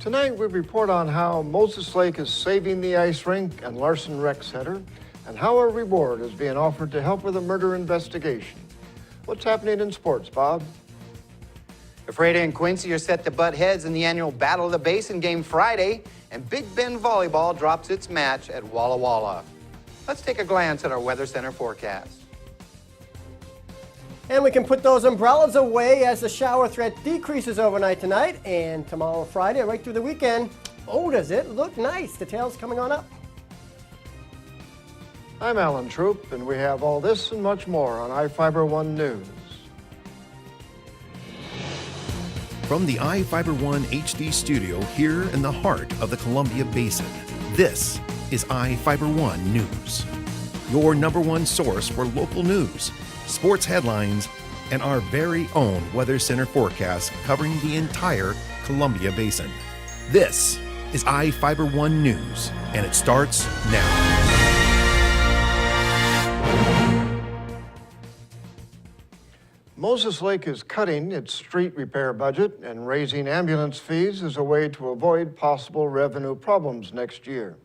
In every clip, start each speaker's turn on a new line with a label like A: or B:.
A: Tonight we report on how Moses Lake is saving the ice rink and Larson Rec Center, and how a reward is being offered to help with a murder investigation. What's happening in sports, Bob?
B: Ephrata and Quincy are set to butt heads in the annual Battle of the Basin game Friday, and Big Bend Volleyball drops its match at Walla Walla. Let's take a glance at our Weather Center forecast.
C: And we can put those umbrellas away as the shower threat decreases overnight tonight and tomorrow Friday right through the weekend. Oh, does it look nice. Details coming on up.
A: I'm Alan Troop, and we have all this and much more on iFiber One News.
D: From the iFiber One HD studio here in the heart of the Columbia Basin, this is iFiber One News, your #1 source for local news, sports headlines, and our very own Weather Center forecast covering the entire Columbia Basin. This is iFiber One News, and it starts now.
A: Moses Lake is cutting its street repair budget and raising ambulance fees as a way to avoid possible revenue problems next year.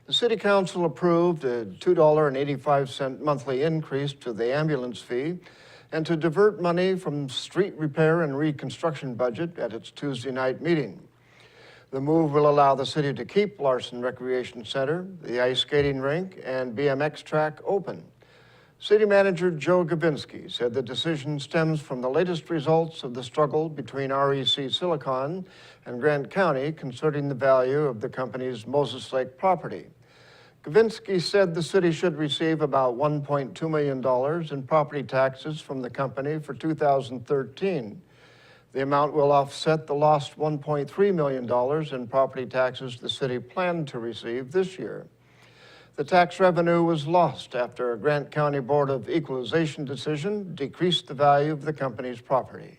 A: The City Council approved a $2.85 monthly increase to the ambulance fee and to divert money from street repair and reconstruction budget at its Tuesday night meeting. The move will allow the city to keep Larson Recreation Center, the ice skating rink, and BMX track open. City Manager Joe Gavinsky said the decision stems from the latest results of the struggle between REC Silicon and Grant County concerning the value of the company's Moses Lake property. Gavinsky said the city should receive about $1.2 million in property taxes from the company for 2013. The amount will offset the lost $1.3 million in property taxes the city planned to receive this year. The tax revenue was lost after a Grant County Board of Equalization decision decreased the value of the company's property.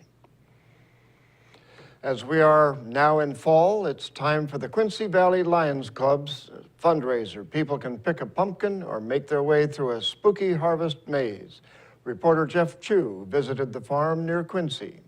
A: As we are now in fall, it's time for the Quincy Valley Lions Club's fundraiser. People can pick a pumpkin or make their way through a spooky harvest maze. Reporter Jeff Chu visited the farm near Quincy.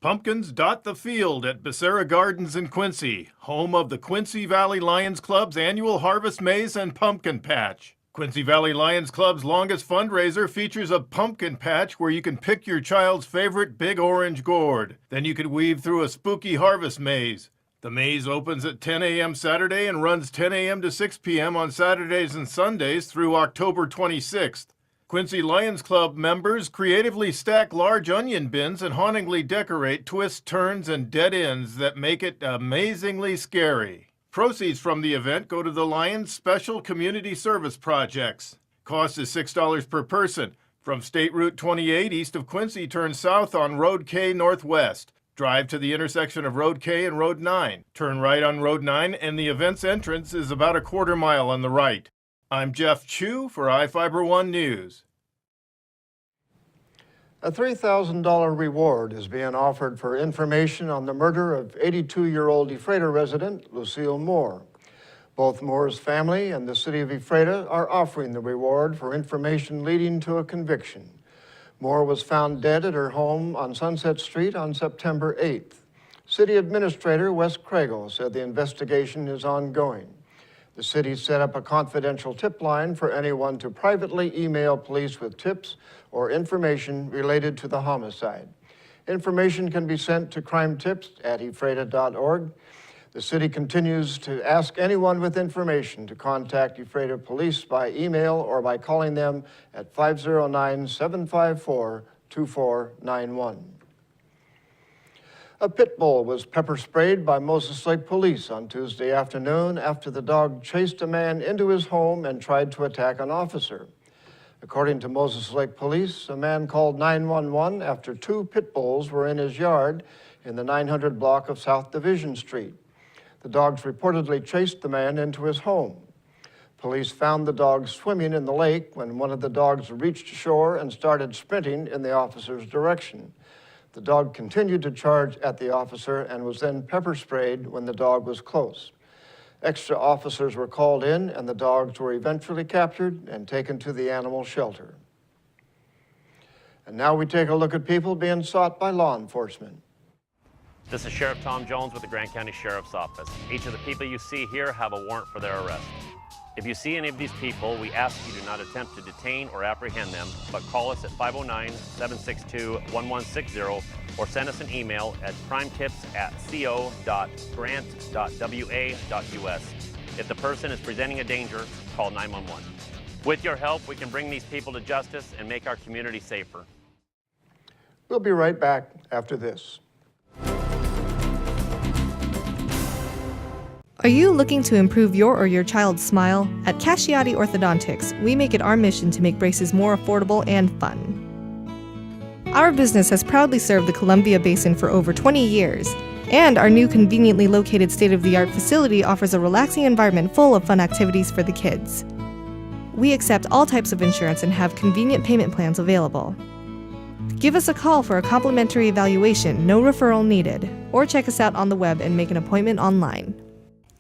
E: Pumpkins dot the field at Becerra Gardens in Quincy, home of the Quincy Valley Lions Club's annual Harvest Maze and Pumpkin Patch. Quincy Valley Lions Club's longest fundraiser features a pumpkin patch where you can pick your child's favorite big orange gourd. Then you can weave through a spooky harvest maze. The maze opens at 10 a.m. Saturday and runs 10 a.m. to 6 p.m. on Saturdays and Sundays through October 26th. Quincy Lions Club members creatively stack large onion bins and hauntingly decorate twists, turns, and dead ends that make it amazingly scary. Proceeds from the event go to the Lions Special Community Service Projects. Cost is $6 per person. From State Route 28 east of Quincy, turn south on Road K Northwest. Drive to the intersection of Road K and Road 9. Turn right on Road 9, and the event's entrance is about a quarter mile on the right. I'm Jeff Chu for iFiber One News.
A: A $3,000 reward is being offered for information on the murder of 82-year-old Ephrata resident Lucille Moore. Both Moore's family and the city of Ephrata are offering the reward for information leading to a conviction. Moore was found dead at her home on Sunset Street on September 8th. City Administrator Wes Craigle said the investigation is ongoing. The city set up a confidential tip line for anyone to privately email police with tips or information related to the homicide. Information can be sent to crimetips@ephrata.org. The city continues to ask anyone with information to contact Ephrata Police by email or by calling them at 509-754-2491. A pit bull was pepper sprayed by Moses Lake Police on Tuesday afternoon after the dog chased a man into his home and tried to attack an officer. According to Moses Lake Police, a man called 911 after two pit bulls were in his yard in the 900 block of South Division Street. The dogs reportedly chased the man into his home. Police found the dogs swimming in the lake when one of the dogs reached shore and started sprinting in the officer's direction. The dog continued to charge at the officer and was then pepper sprayed when the dog was close. Extra officers were called in and the dogs were eventually captured and taken to the animal shelter. And now we take a look at people being sought by law enforcement.
F: This is Sheriff Tom Jones with the Grant County Sheriff's Office. Each of the people you see here have a warrant for their arrest. If you see any of these people, we ask you do not attempt to detain or apprehend them, but call us at 509-762-1160 or send us an email at crimetips@co.grant.wa.us. If the person is presenting a danger, call 911. With your help, we can bring these people to justice and make our community safer.
A: We'll be right back after this.
G: Are you looking to improve your or your child's smile? At Casciati Orthodontics, we make it our mission to make braces more affordable and fun. Our business has proudly served the Columbia Basin for over 20 years, and our new conveniently located state-of-the-art facility offers a relaxing environment full of fun activities for the kids. We accept all types of insurance and have convenient payment plans available. Give us a call for a complimentary evaluation, no referral needed, or check us out on the web and make an appointment online.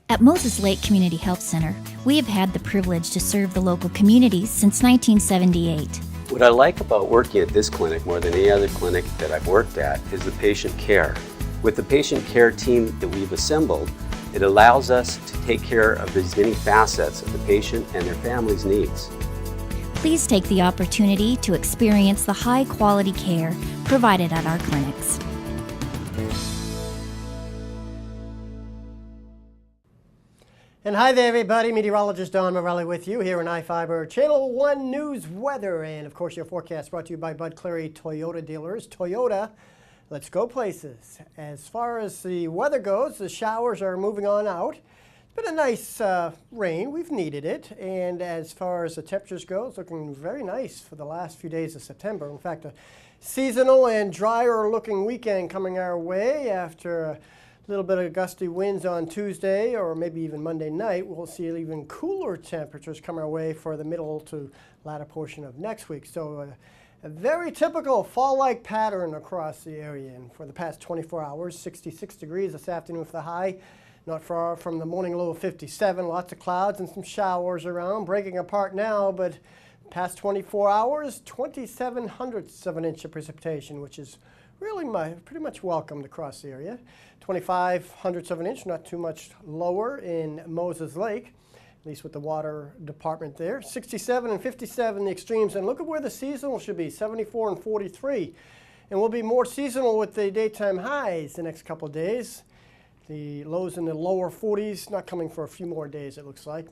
H: At Moses Lake Community Health Center, we have had the privilege to serve the local communities since 1978.
I: What I like about working at this clinic more than any other clinic that I've worked at is the patient care. With the patient care team that we've assembled, it allows us to take care of as many facets of the patient and their family's needs.
H: Please take the opportunity to experience the high-quality care provided at our clinics.
C: And hi there, everybody. Meteorologist Don Morelli with you here in iFiber Channel 1 News Weather. And, of course, your forecast brought to you by Bud Cleary Toyota dealers. Toyota, let's go places. As far as the weather goes, the showers are moving on out. It's been a nice rain. We've needed it. And as far as the temperatures go, it's looking very nice for the last few days of September. In fact, a seasonal and drier looking weekend coming our way after a little bit of gusty winds on Tuesday or maybe even Monday night. We'll see even cooler temperatures come our way for the middle to latter portion of next week. So a very typical fall-like pattern across the area. And for the past 24 hours, 66 degrees this afternoon for the high, not far from the morning low of 57. Lots of clouds and some showers around, breaking apart now, but past 24 hours, 27 hundredths of an inch of precipitation, which is really pretty much welcomed across the area. 25 hundredths of an inch, not too much lower in Moses Lake, at least with the water department there. 67 and 57 the extremes, and look at where the seasonal should be, 74 and 43. And we'll be more seasonal with the daytime highs the next couple of days. The lows in the lower 40s, not coming for a few more days, it looks like.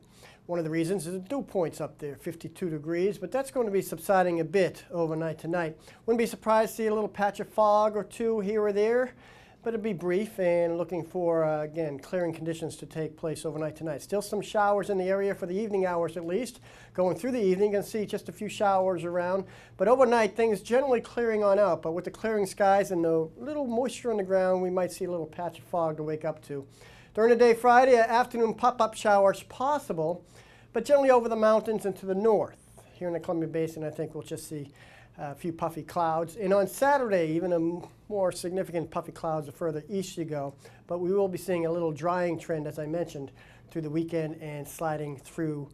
C: One of the reasons is the dew point's up there, 52 degrees, but that's going to be subsiding a bit overnight tonight. Wouldn't be surprised to see a little patch of fog or two here or there, but it'll be brief, and looking for, again, clearing conditions to take place overnight tonight. Still some showers in the area for the evening hours at least. Going through the evening, you can see just a few showers around, but overnight things generally clearing on out. But with the clearing skies and the little moisture on the ground, we might see a little patch of fog to wake up to. During the day Friday, afternoon pop-up showers possible, but generally over the mountains and to the north. Here in the Columbia Basin, I think we'll just see a few puffy clouds. And on Saturday, even a more significant puffy clouds the further east you go. But we will be seeing a little drying trend, as I mentioned, through the weekend and sliding through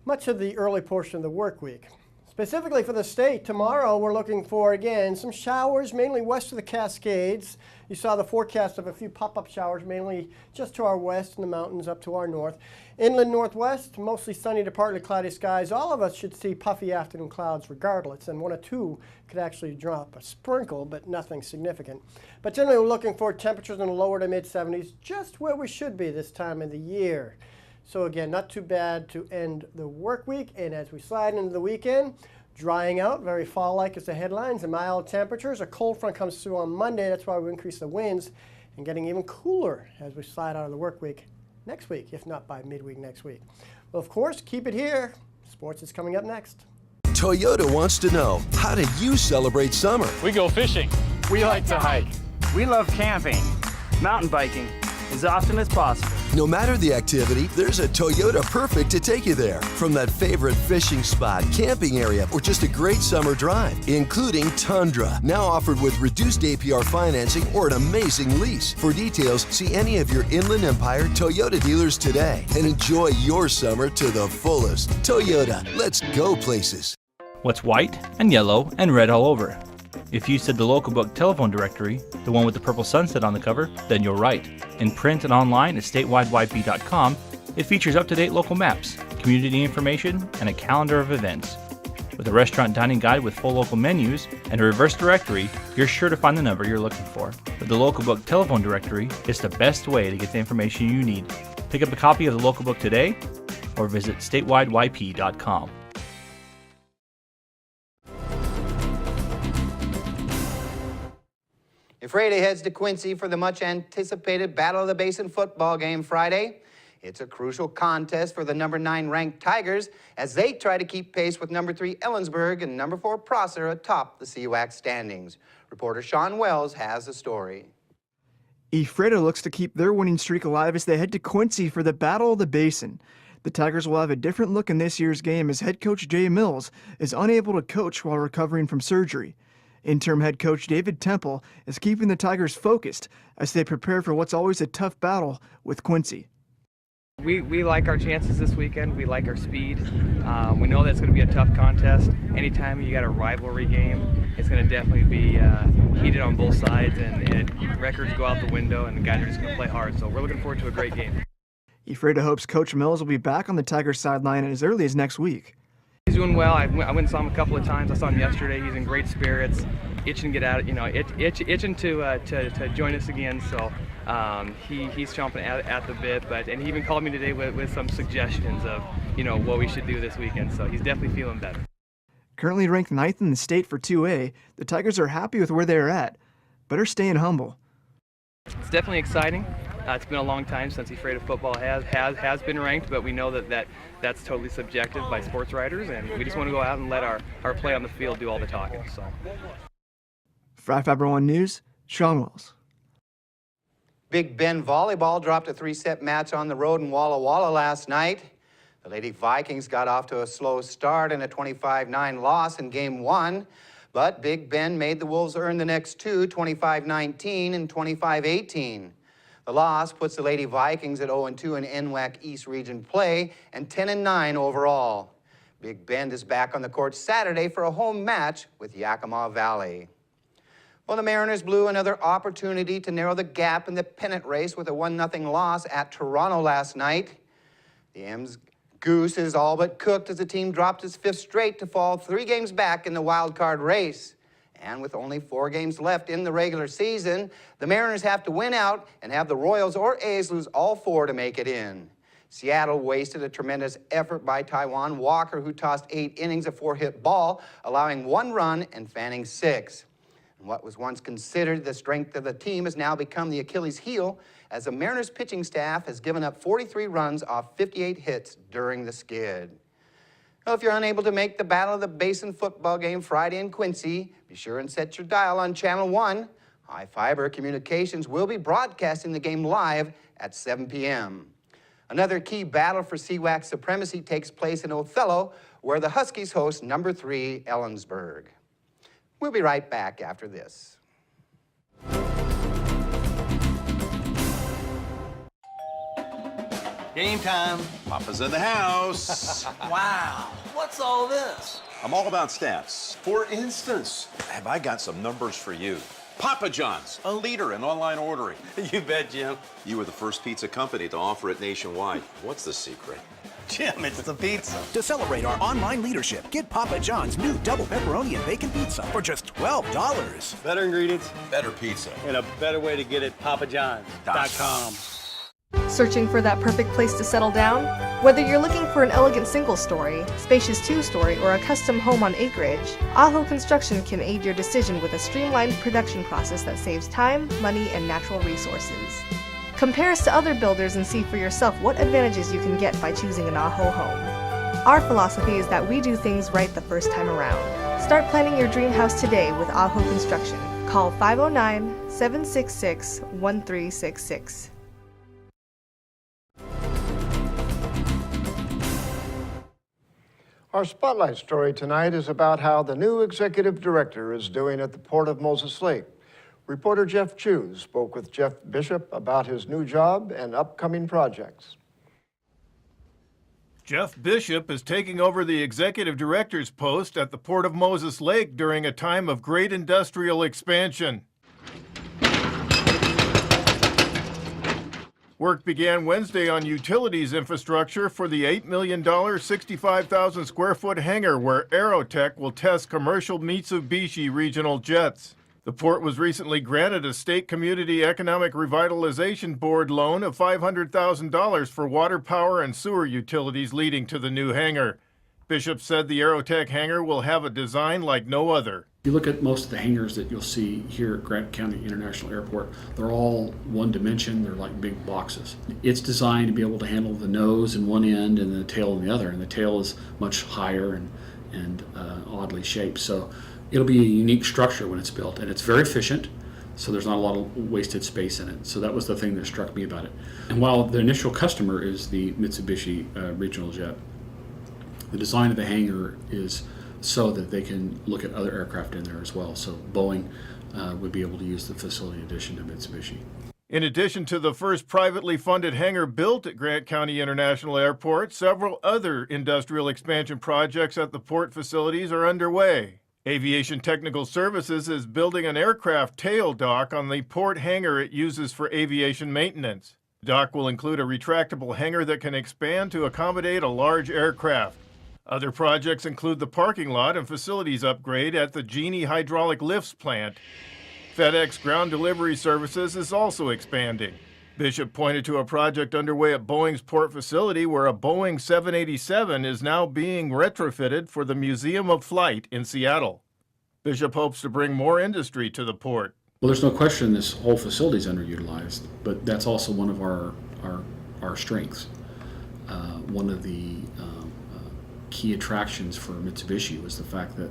C: much of the early portion of the work week. Specifically for the state, tomorrow we're looking for, again, some showers, mainly west of the Cascades. You saw the forecast of a few pop-up showers, mainly just to our west in the mountains up to our north. Inland northwest, mostly sunny to partly cloudy skies. All of us should see puffy afternoon clouds regardless, and one or two could actually drop a sprinkle, but nothing significant. But generally we're looking for temperatures in the lower to mid-70s, just where we should be this time of the year. So again, not too bad to end the work week, and as we slide into the weekend, drying out, very fall-like is the headlines, and mild temperatures. A cold front comes through on Monday, that's why we increase the winds, and getting even cooler as we slide out of the work week next week, if not by midweek next week. Well, of course, keep it here. Sports is coming up next.
J: Toyota wants to know, how do you celebrate summer?
K: We go fishing. We like to hike. We love camping, mountain biking, as often as possible.
J: No matter the activity, there's a Toyota perfect to take you there. From that favorite fishing spot, camping area, or just a great summer drive, including Tundra. Now offered with reduced APR financing or an amazing lease. For details, see any of your Inland Empire Toyota dealers today and enjoy your summer to the fullest. Toyota, let's go places.
L: What's white and yellow and red all over? If you said the local book telephone directory, the one with the purple sunset on the cover, then you're right. In print and online at statewideyp.com, it features up-to-date local maps, community information, and a calendar of events. With a restaurant dining guide with full local menus and a reverse directory, you're sure to find the number you're looking for. With the local book telephone directory, it's the best way to get the information you need. Pick up a copy of the local book today or visit statewideyp.com.
B: If Rada heads to Quincy for the much-anticipated Battle of the Basin football game Friday, it's a crucial contest for the number 9 ranked Tigers as they try to keep pace with number 3 Ellensburg and number 4 Prosser atop the CWAC standings. Reporter Sean Wells has the story.
M: Ephrata looks to keep their winning streak alive as they head to Quincy for the Battle of the Basin. The Tigers will have a different look in this year's game as head coach Jay Mills is unable to coach while recovering from surgery. Interim head coach David Temple is keeping the Tigers focused as they prepare for what's always a tough battle with Quincy.
K: We like our chances this weekend. We like our speed. We know that's going to be a tough contest. Anytime you got a rivalry game, it's going to definitely be heated on both sides, and records go out the window, and the guys are just going to play hard. So we're looking forward to a great game.
M: Ephrata hopes Coach Mills will be back on the Tigers sideline as early as next week.
K: He's doing well. I went and saw him a couple of times. I saw him yesterday. He's in great spirits, itching to get out. Itching to join us again. So he's chomping at the bit. And he even called me today with some suggestions of what we should do this weekend. So he's definitely feeling better.
M: Currently ranked 9th in the state for 2A, the Tigers are happy with where they're at, but are staying humble.
K: It's definitely exciting. It's been a long time since Ephrata football has been ranked, but we know that's totally subjective by sports writers, and we just want to go out and let our play on the field do all the talking. So,
M: For iFiber One News, Sean Wells.
B: Big Bend volleyball dropped a 3-set match on the road in Walla Walla last night. The Lady Vikings got off to a slow start and a 25-9 loss in Game 1, but Big Bend made the Wolves earn the next two, 25-19 and 25-18. The loss puts the Lady Vikings at 0-2 in NWAC East Region play and 10-9 overall. Big Bend is back on the court Saturday for a home match with Yakima Valley. Well, the Mariners blew another opportunity to narrow the gap in the pennant race with a 1-0 loss at Toronto last night. The M's goose is all but cooked as the team dropped its 5th straight to fall 3 games back in the wild card race. And with only 4 games left in the regular season, the Mariners have to win out and have the Royals or A's lose all 4 to make it in. Seattle wasted a tremendous effort by Taiwan Walker, who tossed 8 innings of 4-hit ball, allowing 1 run and fanning 6. And what was once considered the strength of the team has now become the Achilles heel, as the Mariners pitching staff has given up 43 runs off 58 hits during the skid. Well, if you're unable to make the Battle of the Basin football game Friday in Quincy, be sure and set your dial on Channel 1. iFiber Communications will be broadcasting the game live at 7 p.m. Another key battle for CWAC supremacy takes place in Othello, where the Huskies host number 3 Ellensburg. We'll be right back after this.
N: Game time.
O: Papa's in the house.
N: Wow, what's all this?
O: I'm all about stats. For instance, have I got some numbers for you? Papa John's, a leader in online ordering.
N: You bet, Jim.
O: You were the first pizza company to offer it nationwide. What's the secret?
N: Jim, it's the pizza.
P: To celebrate our online leadership, get Papa John's new double pepperoni and bacon pizza for just $12.
N: Better ingredients,
O: Better pizza.
N: and a better way to get it, papajohns.com.
G: Searching for that perfect place to settle down? Whether you're looking for an elegant single-story, spacious two-story, or a custom home on acreage, Aho Construction can aid your decision with a streamlined production process that saves time, money, and natural resources. Compare us to other builders and see for yourself what advantages you can get by choosing an Aho home. Our philosophy is that we do things right the first time around. Start planning your dream house today with Aho Construction. Call 509-766-1366.
A: Our spotlight story tonight is about how the new executive director is doing at the Port of Moses Lake. Reporter Jeff Chu spoke with Jeff Bishop about his new job and upcoming projects.
E: Jeff Bishop is taking over the executive director's post at the Port of Moses Lake during a time of great industrial expansion. Work began Wednesday on utilities infrastructure for the $8 million, 65,000 square foot hangar where Aerotech will test commercial Mitsubishi regional jets. The port was recently granted a State Community Economic Revitalization Board loan of $500,000 for water, power, and sewer utilities leading to the new hangar. Bishop said the Aerotech hangar will have a design like no other.
Q: If you look at most of the hangars that you'll see here at Grant County International Airport, they're all one dimension, they're like big boxes. It's designed to be able to handle the nose in one end and the tail in the other, and the tail is much higher and oddly shaped. So it'll be a unique structure when it's built, and it's very efficient, so there's not a lot of wasted space in it. So that was the thing that struck me about it. And while the initial customer is the Mitsubishi regional jet, the design of the hangar is so that they can look at other aircraft in there as well. So Boeing would be able to use the facility in addition to Mitsubishi.
E: In addition to the first privately funded hangar built at Grant County International Airport, several other industrial expansion projects at the port facilities are underway. Aviation Technical Services is building an aircraft tail dock on the port hangar it uses for aviation maintenance. The dock will include a retractable hangar that can expand to accommodate a large aircraft. Other projects include the parking lot and facilities upgrade at the Genie Hydraulic Lifts plant. FedEx Ground Delivery Services is also expanding. Bishop pointed to a project underway at Boeing's port facility where a Boeing 787 is now being retrofitted for the Museum of Flight in Seattle. Bishop hopes to bring more industry to the port.
Q: Well, there's no question this whole facility is underutilized, but that's also one of our strengths. One of the key attractions for Mitsubishi was the fact that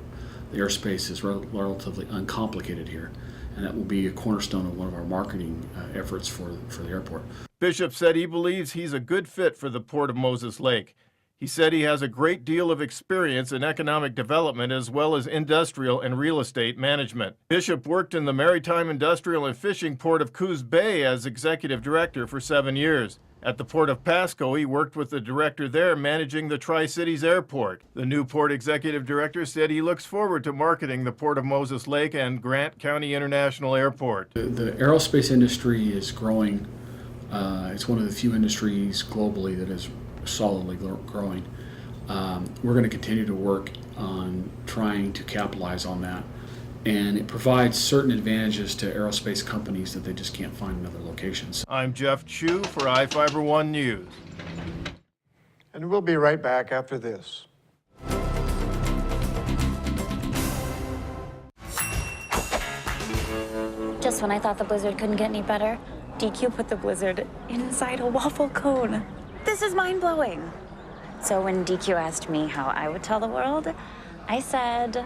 Q: the airspace is relatively uncomplicated here, and that will be a cornerstone of one of our marketing efforts for the airport.
E: Bishop said he believes he's a good fit for the Port of Moses Lake. He said he has a great deal of experience in economic development as well as industrial and real estate management. Bishop worked in the Maritime Industrial and Fishing Port of Coos Bay as executive director for 7 years. At the Port of Pasco, he worked with the director there managing the Tri-Cities Airport. The new port executive director said he looks forward to marketing the Port of Moses Lake and Grant County International Airport.
Q: The aerospace industry is growing. It's one of the few industries globally that is solidly growing. We're going to continue to work on trying to capitalize on that. And it provides certain advantages to aerospace companies that they just can't find in other locations.
E: I'm Jeff Chu for iFiber One News.
A: And we'll be right back after this.
R: Just when I thought the blizzard couldn't get any better, DQ put the blizzard inside a waffle cone. This is mind-blowing. So when DQ asked me how I would tell the world, I said...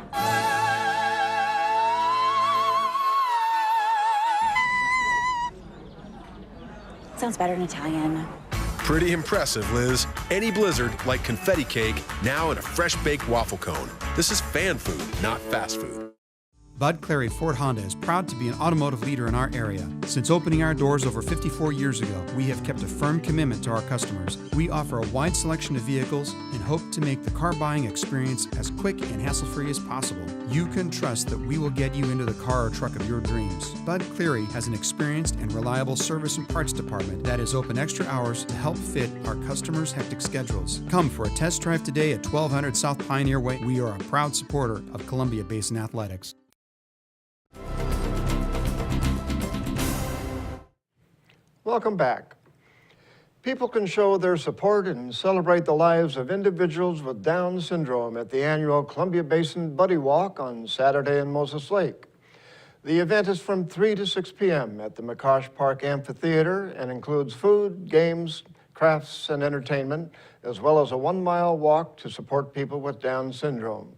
R: Sounds better in Italian.
S: Pretty impressive, Liz. Any blizzard, like confetti cake, now in a fresh-baked waffle cone. This is fan food, not fast food.
T: Bud Clary Ford Honda is proud to be an automotive leader in our area. Since opening our doors over 54 years ago, we have kept a firm commitment to our customers. We offer a wide selection of vehicles and hope to make the car buying experience as quick and hassle-free as possible. You can trust that we will get you into the car or truck of your dreams. Bud Cleary has an experienced and reliable service and parts department that is open extra hours to help fit our customers' hectic schedules. Come for a test drive today at 1200 South Pioneer Way. We are a proud supporter of Columbia Basin Athletics.
A: Welcome back. People can show their support and celebrate the lives of individuals with Down syndrome at the annual Columbia Basin Buddy Walk on Saturday in Moses Lake. The event is from 3 to 6 p.m. at the McCosh Park Amphitheater and includes food, games, crafts, and entertainment, as well as a 1-mile walk to support people with Down syndrome.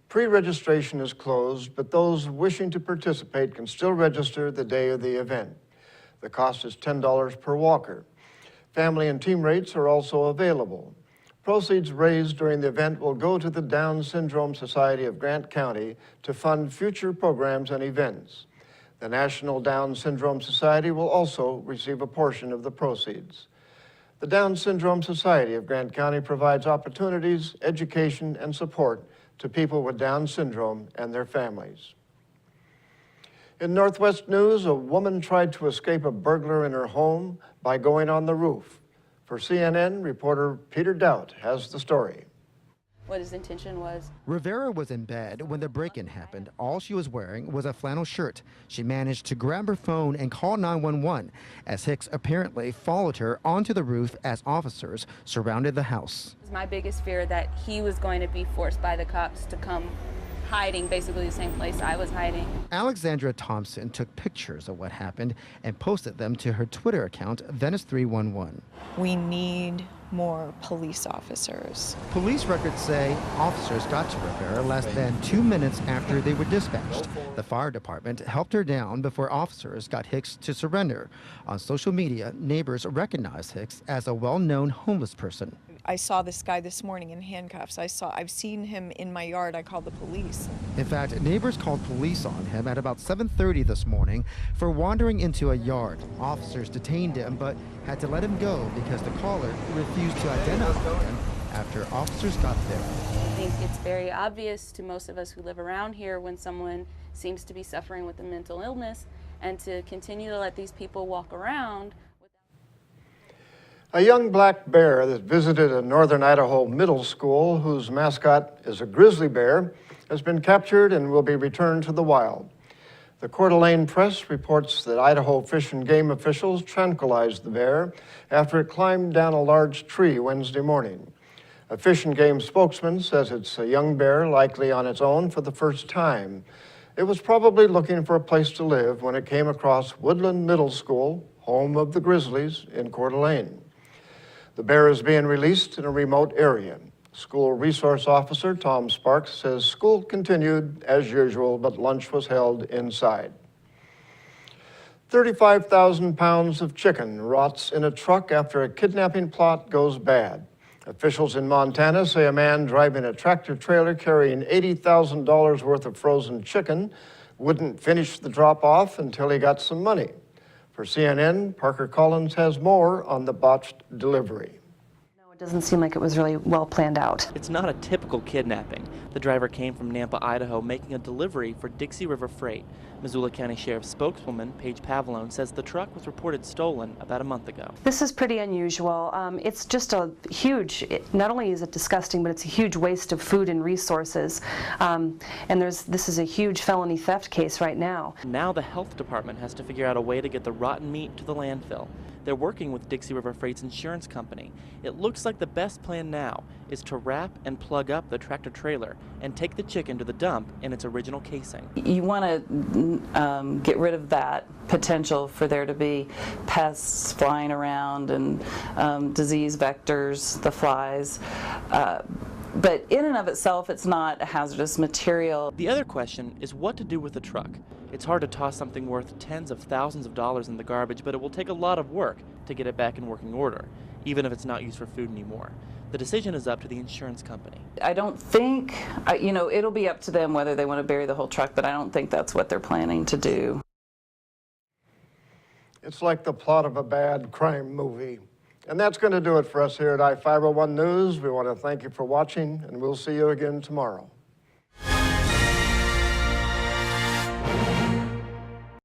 A: Pre-registration is closed, but those wishing to participate can still register the day of the event. The cost is $10 per walker. Family and team rates are also available. Proceeds raised during the event will go to the Down Syndrome Society of Grant County to fund future programs and events. The National Down Syndrome Society will also receive a portion of the proceeds. The Down Syndrome Society of Grant County provides opportunities, education, and support to people with Down syndrome and their families. In Northwest news, a woman tried to escape a burglar in her home by going on the roof. For CNN, reporter Peter Doubt has the story.
U: What his intention was.
V: Rivera was in bed when the break-in happened. All she was wearing was a flannel shirt. She managed to grab her phone and call 911 as Hicks apparently followed her onto the roof as officers surrounded the house.
U: It was my biggest fear that he was going to be forced by the cops to come hiding basically the same place I was hiding.
V: Alexandra Thompson took pictures of what happened and posted them to her Twitter account, Venice311.
W: We need more police officers.
V: Police records say officers got to Rivera less than 2 minutes after they were dispatched. The fire department helped her down before officers got Hicks to surrender. On social media, neighbors recognized Hicks as a well-known homeless person.
W: I saw this guy this morning in handcuffs. I've seen him in my yard. I called the police.
V: In fact, neighbors called police on him at about 7:30 this morning for wandering into a yard. Officers detained him but had to let him go because the caller refused to identify him after officers got there.
U: I think it's very obvious to most of us who live around here when someone seems to be suffering with a mental illness, and to continue to let these people walk around.
A: A young black bear that visited a northern Idaho middle school, whose mascot is a grizzly bear, has been captured and will be returned to the wild. The Coeur d'Alene Press reports that Idaho Fish and Game officials tranquilized the bear after it climbed down a large tree Wednesday morning. A Fish and Game spokesman says it's a young bear, likely on its own for the first time. It was probably looking for a place to live when it came across Woodland Middle School, home of the Grizzlies, in Coeur d'Alene. The bear is being released in a remote area. School resource officer Tom Sparks says school continued as usual, but lunch was held inside. 35,000 pounds of chicken rots in a truck after a kidnapping plot goes bad. Officials in Montana say a man driving a tractor trailer carrying $80,000 worth of frozen chicken wouldn't finish the drop-off until he got some money. For CNN, Parker Collins has more on the botched delivery.
X: It doesn't seem like it was really well planned out.
Y: It's not a typical kidnapping. The driver came from Nampa, Idaho, making a delivery for Dixie River Freight. Missoula County Sheriff's spokeswoman, Paige Pavlone, says the truck was reported stolen about a month ago.
X: This is pretty unusual. It's just a huge, not only is it disgusting, but it's a huge waste of food and resources. And this is a huge felony theft case right now.
Y: Now the health department has to figure out a way to get the rotten meat to the landfill. They're working with Dixie River Freight's insurance company. It looks like the best plan now is to wrap and plug up the tractor trailer and take the chicken to the dump in its original casing.
Z: You want to get rid of that potential for there to be pests flying around and disease vectors, the flies. But in and of itself, it's not a hazardous material.
Y: The other question is what to do with the truck. It's hard to toss something worth tens of thousands of dollars in the garbage, but it will take a lot of work to get it back in working order, even if it's not used for food anymore. The decision is up to the insurance company.
Z: I don't think, it'll be up to them whether they want to bury the whole truck, but I don't think that's what they're planning to do.
A: It's like the plot of a bad crime movie. And that's going to do it for us here at I-501 News. We want to thank you for watching, and we'll see you again tomorrow.